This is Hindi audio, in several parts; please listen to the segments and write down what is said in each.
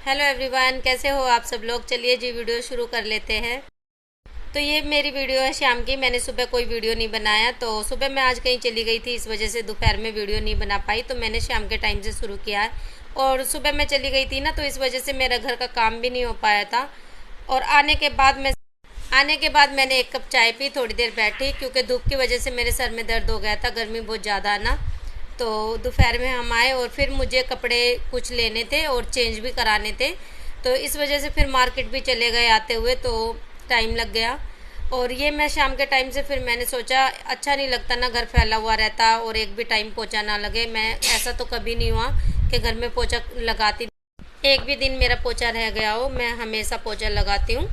हेलो एवरीवन, कैसे हो आप सब लोग। चलिए जी वीडियो शुरू कर लेते हैं। तो ये मेरी वीडियो है शाम की। मैंने सुबह कोई वीडियो नहीं बनाया, तो सुबह मैं आज कहीं चली गई थी, इस वजह से दोपहर में वीडियो नहीं बना पाई। तो मैंने शाम के टाइम से शुरू किया है। और सुबह मैं चली गई थी ना, तो इस वजह से मेरा घर का काम भी नहीं हो पाया था। और आने के बाद मैंने एक कप चाय पी, थोड़ी देर बैठी, क्योंकि धूप की वजह से मेरे सर में दर्द हो गया था। गर्मी बहुत ज़्यादा है ना। तो दोपहर में हम आए और फिर मुझे कपड़े कुछ लेने थे और चेंज भी कराने थे। तो इस वजह से फिर मार्केट भी चले गए आते हुए, तो टाइम लग गया। और ये मैं शाम के टाइम से फिर मैंने सोचा अच्छा नहीं लगता ना, घर फैला हुआ रहता और एक भी टाइम पोछा ना लगे। मैं ऐसा तो कभी नहीं हुआ कि घर में पोछा लगाती, एक भी दिन मेरा पोछा रह गया हो। मैं हमेशा पोछा लगाती हूँ।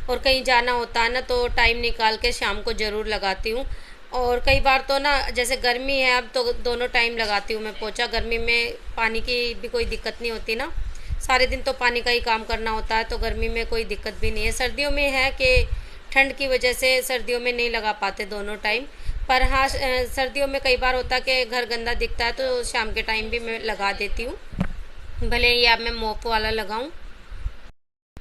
और कहीं जाना होता है ना, तो टाइम निकाल के शाम को ज़रूर लगाती हूँ। और कई बार तो ना, जैसे गर्मी है अब, तो दोनों टाइम लगाती हूँ मैं पोछा। गर्मी में पानी की भी कोई दिक्कत नहीं होती ना, सारे दिन तो पानी का ही काम करना होता है, तो गर्मी में कोई दिक्कत भी नहीं है। सर्दियों में है कि ठंड की वजह से सर्दियों में नहीं लगा पाते दोनों टाइम। पर हाँ, सर्दियों में कई बार होता है कि घर गंदा दिखता है, तो शाम के टाइम भी मैं लगा देती हूँ, भले ही अब मैं मोप वाला लगाऊं।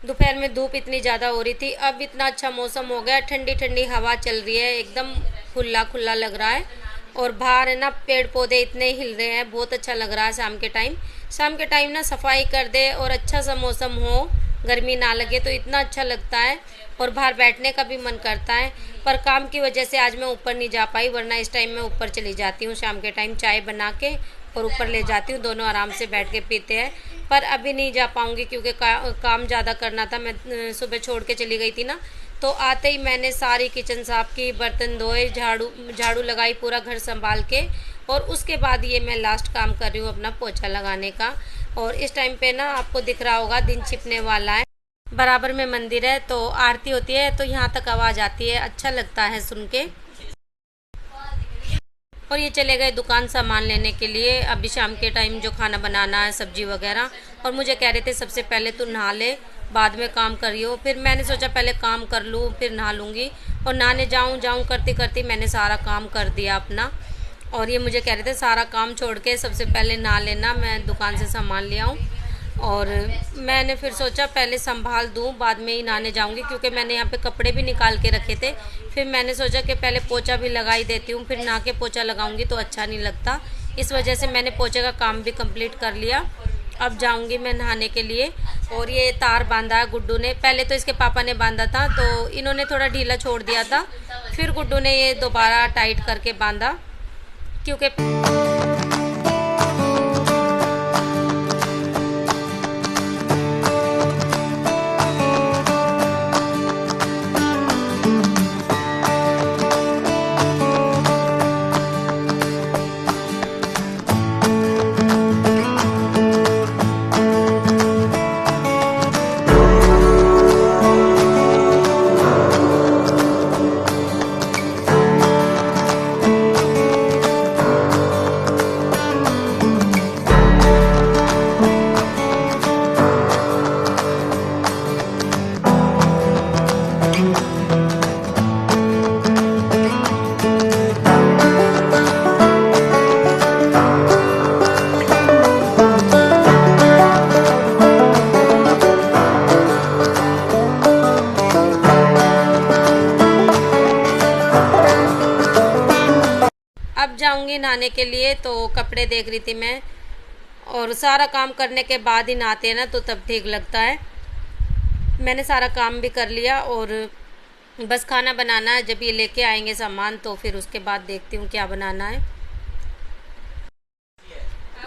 दोपहर में धूप इतनी ज़्यादा हो रही थी, अब इतना अच्छा मौसम हो गया, ठंडी ठंडी हवा चल रही है, एकदम खुला खुला लग रहा है। और बाहर है ना, पेड़ पौधे इतने हिल रहे हैं, बहुत अच्छा लग रहा है शाम के टाइम। शाम के टाइम ना सफाई कर दे और अच्छा सा मौसम हो, गर्मी ना लगे, तो इतना अच्छा लगता है। और बाहर बैठने का भी मन करता है। पर काम की वजह से आज मैं ऊपर नहीं जा पाई, वरना इस टाइम मैं ऊपर चली जाती हूँ शाम के टाइम, चाय बना के और ऊपर ले जाती हूँ, दोनों आराम से बैठ के पीते हैं। पर अभी नहीं जा पाऊँगी, क्योंकि काम ज़्यादा करना था। मैं सुबह छोड़ के चली गई थी ना, तो आते ही मैंने सारी किचन साफ की, बर्तन धोए, झाड़ू झाड़ू लगाई, पूरा घर संभाल के। और उसके बाद ये मैं लास्ट काम कर रही हूँ अपना पोछा लगाने का। और इस टाइम पे ना आपको दिख रहा होगा दिन छिपने वाला है। बराबर में मंदिर है, तो आरती होती है, तो यहाँ तक आवाज़ आती है, अच्छा लगता है सुन के। और ये चले गए दुकान सामान लेने के लिए, अभी शाम के टाइम जो खाना बनाना है, सब्जी वगैरह। और मुझे कह रहे थे सबसे पहले तू नहा ले, बाद में काम करियो। फिर मैंने सोचा पहले काम कर लूँ, फिर नहा लूँगी। और नहाने जाऊँ जाऊँ करती करती मैंने सारा काम कर दिया अपना। और ये मुझे कह रहे थे सारा काम छोड़ के सबसे पहले नहा लेना, मैं दुकान से सामान ले आऊँ। और मैंने फिर सोचा पहले संभाल दूँ, बाद में ही नहाने जाऊँगी, क्योंकि मैंने यहाँ पे कपड़े भी निकाल के रखे थे। फिर मैंने सोचा कि पहले पोछा भी लगा ही देती हूँ, फिर नहा के पोछा लगाऊंगी तो अच्छा नहीं लगता। इस वजह से मैंने पोछे का काम भी कंप्लीट कर लिया। अब जाऊंगी मैं नहाने के लिए। और ये तार बांधा है गुड्डू ने, पहले तो इसके पापा ने बांधा था, तो इन्होंने थोड़ा ढीला छोड़ दिया था, फिर गुड्डू ने ये दोबारा टाइट करके बांधा, क्योंकि अब जाऊंगी नहाने के लिए। तो कपड़े देख रही थी मैं, और सारा काम करने के बाद ही नहाते हैं ना, तो तब ठीक लगता है। मैंने सारा काम भी कर लिया, और बस खाना बनाना है। जब ये लेके आएंगे सामान, तो फिर उसके बाद देखती हूँ क्या बनाना है।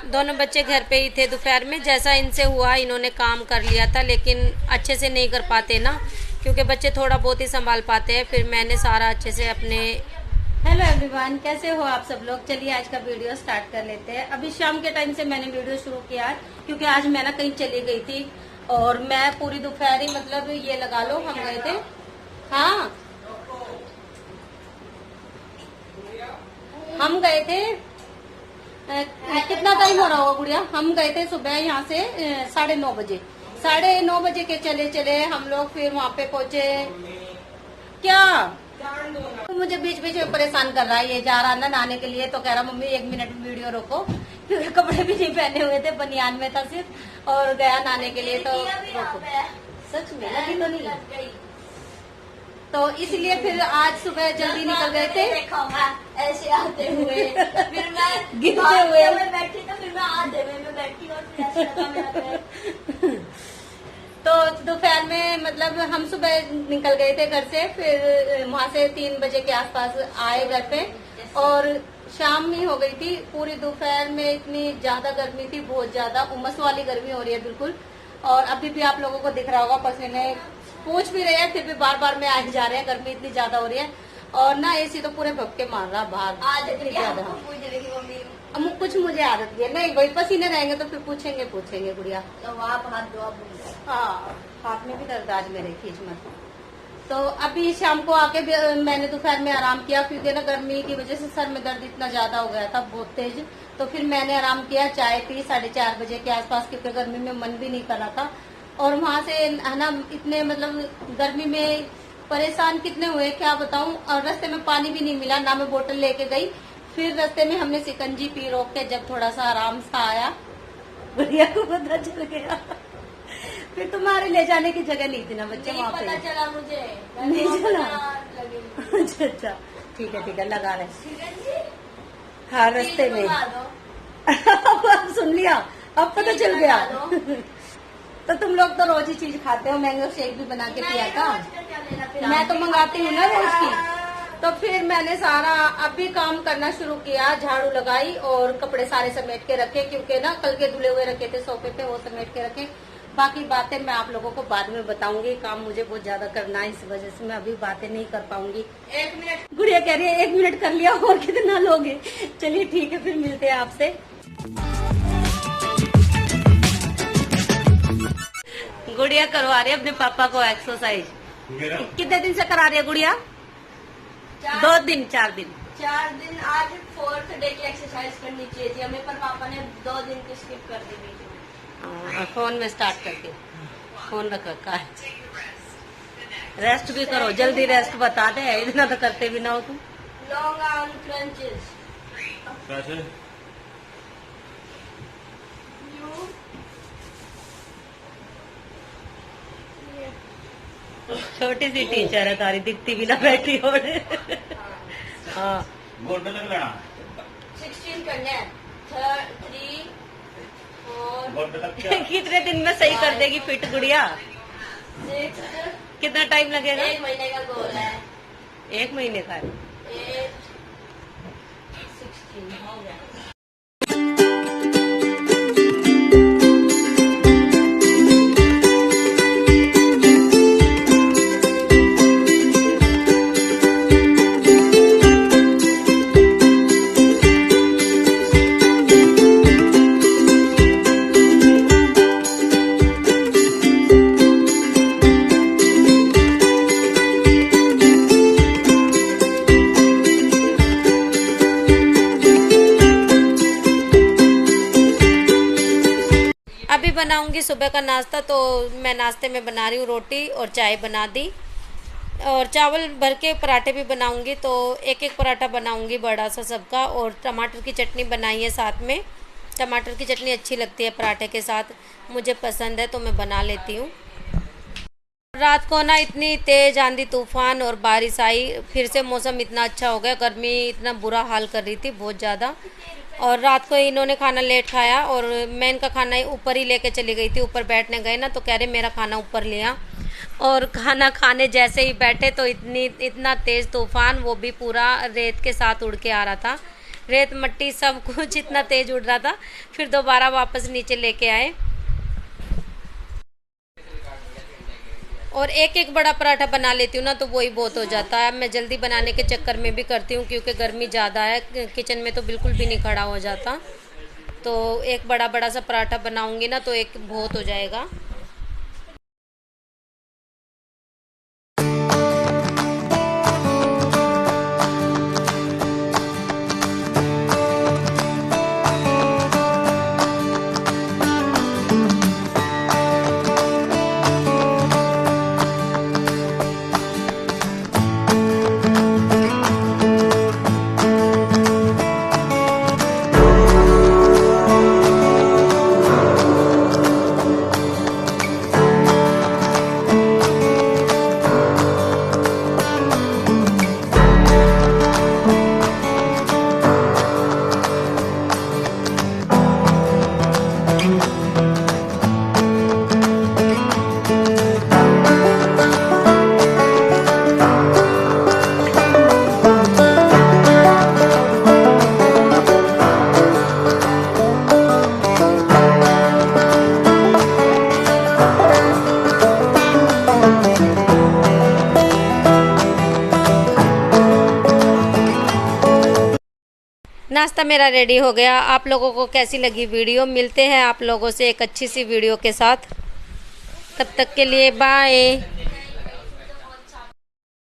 दोनों बच्चे घर पे ही थे दोपहर में, जैसा इनसे हुआ इन्होंने काम कर लिया था, लेकिन अच्छे से नहीं कर पाते ना, क्योंकि बच्चे थोड़ा बहुत ही संभाल पाते हैं। फिर मैंने सारा अच्छे से अपने। हेलो एवरीवन, कैसे हो आप सब लोग। चलिए आज का वीडियो स्टार्ट कर लेते हैं। अभी शाम के टाइम से मैंने वीडियो शुरू किया है, क्योंकि आज मैं ना कहीं चली गई थी, और मैं पूरी दोपहर ही, मतलब ये लगा लो, हम गए थे। हाँ, हम गए थे। कितना टाइम हो रहा होगा गुड़िया, हम गए थे सुबह यहाँ से 9:30 बजे। 9:30 के चले चले हम लोग, फिर वहाँ पे पहुंचे। क्या तो मुझे बीच बीच में परेशान कर रहा है, ये जा रहा ना नहाने के लिए, तो कह रहा मम्मी 1 मिनट वीडियो रोको, कपड़े भी नहीं पहने हुए थे, बनियान में था सिर्फ, और गया नहाने के लिए। तो सच में लगी तो नहीं, तो इसलिए फिर आज सुबह जल्दी निकल गए थे। ऐसे आते हुए फिर मैं गिरते हुए मैं बैठी, तो फिर मैं आधे में बैठी और फिर ऐसे लगा मेरा पैर। तो दोपहर में मतलब हम सुबह निकल गए थे घर से, फिर वहां से 3 बजे के आसपास आए घर पे, और शाम ही हो गई थी। पूरी दोपहर में इतनी ज्यादा गर्मी थी, बहुत ज्यादा उमस वाली गर्मी हो रही है बिल्कुल। और अभी भी आप लोगों को दिख रहा होगा, पसीने पूछ भी रहे हैं, फिर भी बार बार में आ जा रहे हैं, गर्मी इतनी ज्यादा हो रही है। और ना एसी तो पूरे भपके मार रहा बाहर, इतनी ज्यादा। अब कुछ मुझे आदत भी है, नहीं वही पसीने रहेंगे तो फिर पूछेंगे गुड़िया। तो आप हाथ धो, हाँ, हाथ में भी दर्द आज मेरे, खींच मत। तो अभी शाम को आके मैंने दोपहर में आराम किया, क्योंकि ना गर्मी की वजह से सर में दर्द इतना ज्यादा हो गया था, बहुत तेज। तो फिर मैंने आराम किया, चाय पी 4:30 बजे के आसपास, क्योंकि गर्मी में मन भी नहीं कर रहा था। और वहां से है ना, इतने मतलब गर्मी में परेशान कितने हुए क्या बताऊं। और रास्ते में पानी भी नहीं मिला, ना मैं बोतल लेके गई। फिर रास्ते में हमने शिकंजी पी रोक के, जब थोड़ा सा आराम सा आया, बढ़िया को पता चल गया। फिर तुम्हारे ले जाने की जगह नहीं थी ना बच्चे वहाँ पे, पता चला मुझे, नहीं चला। अच्छा, ठीक है लगा रहे। हाँ, रास्ते में अब सुन लिया, अब पता चल गया। तो तुम लोग तो रोज ही चीज खाते हो, मैंगो शेक भी बना के पिया था। मैं तो मंगाती हूँ ना रोज की। तो फिर मैंने सारा अभी काम करना शुरू किया, झाड़ू लगाई और कपड़े सारे समेट के रखे, क्योंकि ना कल के धुले हुए रखे थे सोफे पे, वो समेट के रखे। बाकी बातें मैं आप लोगों को बाद में बताऊंगी, काम मुझे बहुत ज्यादा करना है, इस वजह से मैं अभी बातें नहीं कर पाऊंगी। 1 मिनट, गुड़िया कह रही है 1 मिनट कर लिया, और कितना लोगे। चलिए ठीक है, फिर मिलते हैं आपसे। गुड़िया करवा रही है अपने पापा को एक्सरसाइज। कितने दिन से करा रही है गुड़िया? 4 दिन। 4 दिन। आज 4th डे की एक्सरसाइज करनी चाहिए थी हमें, पर पापा ने 2 दिन की स्किप कर दी थी। फोन में स्टार्ट करके फोन रख रखा है। रेस्ट भी करो, जल्दी रेस्ट बता दे, इतना तो करते भी ना हो तुम। Long arm crunches. छोटी सी टीचर है तारी, दिखती भी ना बैठी हो। हाँ, 16 करने हैं, 3, 4। कितने दिन में सही कर देगी फिट गुड़िया? 6। कितना टाइम लगेगा? 1 महीने का गोल है। 1 महीने का है। 8, 16 हो गया। अभी बनाऊंगी सुबह का नाश्ता, तो मैं नाश्ते में बना रही हूँ रोटी और चाय बना दी, और चावल भर के पराठे भी बनाऊंगी। तो एक पराठा बनाऊंगी बड़ा सा सबका, और टमाटर की चटनी बनाई है साथ में। टमाटर की चटनी अच्छी लगती है पराठे के साथ, मुझे पसंद है तो मैं बना लेती हूँ। रात को ना इतनी तेज़ आंधी तूफान और बारिश आई, फिर से मौसम इतना अच्छा हो गया, गर्मी इतना बुरा हाल कर रही थी बहुत ज़्यादा। और रात को इन्होंने खाना लेट खाया, और मैं इनका खाना ऊपर ही लेके चली गई थी। ऊपर बैठने गए ना, तो कह रहे मेरा खाना ऊपर लिया, और खाना खाने जैसे ही बैठे तो इतना तेज़ तूफान, वो भी पूरा रेत के साथ उड़ के आ रहा था, रेत मट्टी सब कुछ इतना तेज़ उड़ रहा था। फिर दोबारा वापस नीचे लेके आए, और एक बड़ा पराठा बना लेती हूँ ना, तो वही बहुत हो जाता है। मैं जल्दी बनाने के चक्कर में भी करती हूँ, क्योंकि गर्मी ज़्यादा है, किचन में तो बिल्कुल भी नहीं खड़ा हो जाता। तो एक बड़ा सा पराठा बनाऊँगी ना, तो एक बहुत हो जाएगा। नाश्ता मेरा रेडी हो गया। आप लोगों को कैसी लगी वीडियो? मिलते हैं आप लोगों से एक अच्छी सी वीडियो के साथ। तब तक के लिए बाय।